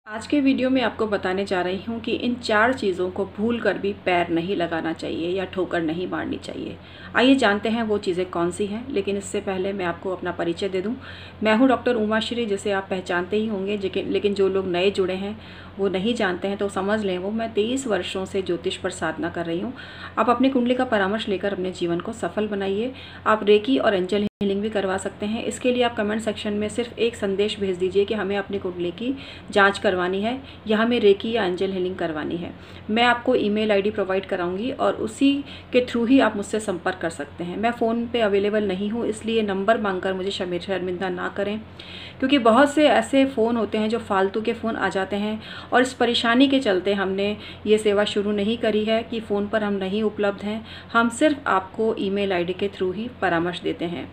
आज के वीडियो में आपको बताने जा रही हूँ कि इन 4 चीज़ों को भूल कर भी पैर नहीं लगाना चाहिए या ठोकर नहीं मारनी चाहिए। आइए जानते हैं वो चीज़ें कौन सी हैं, लेकिन इससे पहले मैं आपको अपना परिचय दे दूँ। मैं हूँ डॉक्टर उमाश्री, जिसे आप पहचानते ही होंगे, लेकिन जो लोग नए जुड़े हैं वो नहीं जानते हैं तो समझ लें। वो मैं 23 वर्षों से ज्योतिष पर साधना कर रही हूँ। आप अपनी कुंडली का परामर्श लेकर अपने जीवन को सफल बनाइए। आप रेकी और एंजल हीलिंग भी करवा सकते हैं। इसके लिए आप कमेंट सेक्शन में सिर्फ एक संदेश भेज दीजिए कि हमें अपनी कुंडली की जांच करवानी है या हमें रेकी या एंजल हीलिंग करवानी है। मैं आपको ईमेल आईडी प्रोवाइड कराऊंगी और उसी के थ्रू ही आप मुझसे संपर्क कर सकते हैं। मैं फ़ोन पे अवेलेबल नहीं हूँ, इसलिए नंबर मांगकर मुझे शर्मिंदा ना करें, क्योंकि बहुत से ऐसे फ़ोन होते हैं जो फालतू के फ़ोन आ जाते हैं और इस परेशानी के चलते हमने ये सेवा शुरू नहीं करी है कि फ़ोन पर हम नहीं उपलब्ध हैं। हम सिर्फ आपको ईमेल आईडी के थ्रू ही परामर्श देते हैं।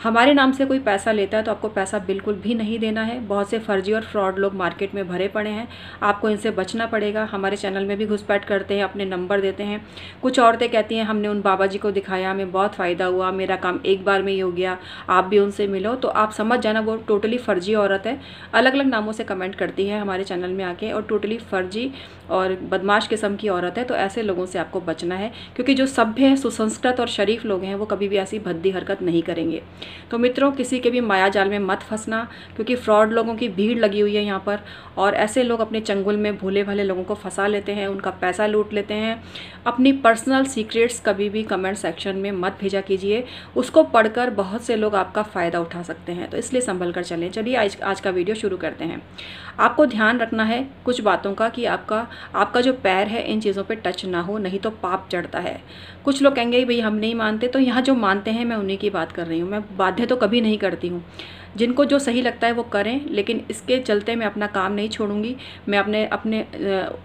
हमारे नाम से कोई पैसा लेता है तो आपको पैसा बिल्कुल भी नहीं देना है। बहुत से फर्जी और फ्रॉड लोग मार्केट में भरे पड़े हैं, आपको इनसे बचना पड़ेगा। हमारे चैनल में भी घुसपैठ करते हैं, अपने नंबर देते हैं। कुछ औरतें कहती हैं हमने उन बाबा जी को दिखाया, हमें बहुत फ़ायदा हुआ, मेरा काम एक बार में ही हो गया, आप भी उनसे मिलो। तो आप समझ जाना वो टोटली फर्जी औरत है। अलग अलग नामों से कमेंट करती है हमारे चैनल में आके और टोटली फर्जी और बदमाश किस्म की औरत है। तो ऐसे लोगों से आपको बचना है, क्योंकि जो सभ्य है, सुसंस्कृत और शरीफ लोग हैं वो कभी भी ऐसी भद्दी हरकत नहीं करेंगे। तो मित्रों, किसी के भी माया जाल में मत फंसना, क्योंकि फ्रॉड लोगों की भीड़ लगी हुई है यहाँ पर और ऐसे लोग अपने चंगुल में भोले भाले लोगों को फंसा लेते हैं, उनका पैसा लूट लेते हैं। अपनी पर्सनल सीक्रेट्स कभी भी कमेंट सेक्शन में मत भेजा कीजिए, उसको पढ़कर बहुत से लोग आपका फ़ायदा उठा सकते हैं। तो इसलिए संभल कर चलें। चलिए आज का वीडियो शुरू करते हैं। आपको ध्यान रखना है कुछ बातों का कि आपका जो पैर है इन चीज़ों पे टच ना हो, नहीं तो पाप चढ़ता है। कुछ लोग कहेंगे भाई हम नहीं मानते, तो यहाँ जो मानते हैं मैं उन्हीं की बात कर रही हूँ। मैं बाध्य तो कभी नहीं करती हूँ। जिनको जो सही लगता है वो करें, लेकिन इसके चलते मैं अपना काम नहीं छोड़ूंगी। मैं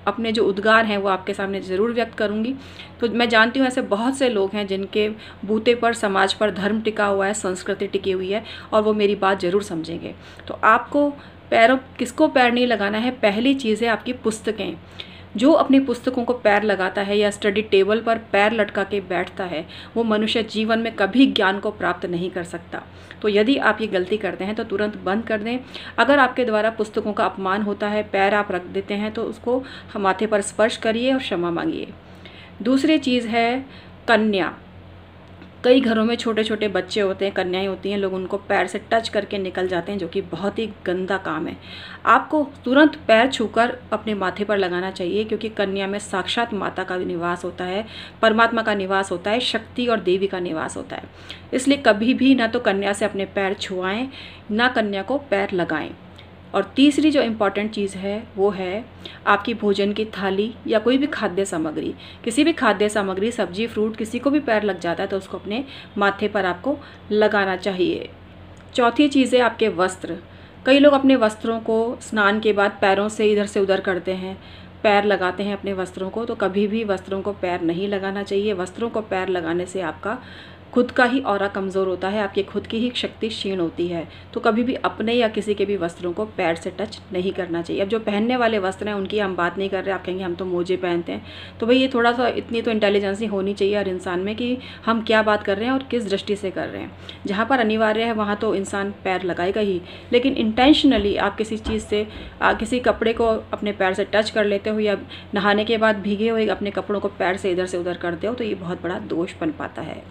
अपने जो उद्गार हैं वो आपके सामने ज़रूर व्यक्त करूंगी। तो मैं जानती हूँ ऐसे बहुत से लोग हैं जिनके बूते पर, समाज पर धर्म टिका हुआ है, संस्कृति टिकी हुई है और वो मेरी बात ज़रूर समझेंगे। तो आपको किसको पैर नहीं लगाना है, पहली चीज़ है आपकी पुस्तकें। जो अपनी पुस्तकों को पैर लगाता है या स्टडी टेबल पर पैर लटका के बैठता है, वो मनुष्य जीवन में कभी ज्ञान को प्राप्त नहीं कर सकता। तो यदि आप ये गलती करते हैं तो तुरंत बंद कर दें। अगर आपके द्वारा पुस्तकों का अपमान होता है, पैर आप रख देते हैं, तो उसको माथे पर स्पर्श करिए और क्षमा मांगिए। दूसरी चीज़ है कन्या। कई घरों में छोटे छोटे बच्चे होते हैं, कन्याएं होती हैं, लोग उनको पैर से टच करके निकल जाते हैं, जो कि बहुत ही गंदा काम है। आपको तुरंत पैर छूकर अपने माथे पर लगाना चाहिए, क्योंकि कन्या में साक्षात माता का निवास होता है, परमात्मा का निवास होता है, शक्ति और देवी का निवास होता है। इसलिए कभी भी ना तो कन्या से अपने पैर छुआएं, ना कन्या को पैर लगाएं। और तीसरी जो इम्पॉर्टेंट चीज़ है वो है आपकी भोजन की थाली या कोई भी खाद्य सामग्री। किसी भी खाद्य सामग्री, सब्जी, फ्रूट, किसी को भी पैर लग जाता है तो उसको अपने माथे पर आपको लगाना चाहिए। चौथी चीज़ है आपके वस्त्र। कई लोग अपने वस्त्रों को स्नान के बाद पैरों से इधर से उधर करते हैं, पैर लगाते हैं अपने वस्त्रों को। तो कभी भी वस्त्रों को पैर नहीं लगाना चाहिए। वस्त्रों को पैर लगाने से आपका खुद का ही ऑरा कमज़ोर होता है, आपकी खुद की ही शक्ति क्षीण होती है। तो कभी भी अपने या किसी के भी वस्त्रों को पैर से टच नहीं करना चाहिए। अब जो पहनने वाले वस्त्र हैं उनकी हम बात नहीं कर रहे। आप कहेंगे हम तो मोजे पहनते हैं, तो भाई ये थोड़ा सा इतनी तो इंटेलिजेंसी होनी चाहिए हर इंसान में कि हम क्या बात कर रहे हैं और किस दृष्टि से कर रहे हैं। जहाँ पर अनिवार्य है वहाँ तो इंसान पैर लगाएगा ही, लेकिन इंटेंशनली आप किसी चीज़ से किसी कपड़े को अपने पैर से टच कर लेते हो या नहाने के बाद भीगे हुए अपने कपड़ों को पैर से इधर से उधर करते हो, तो ये बहुत बड़ा दोष बन पाता है।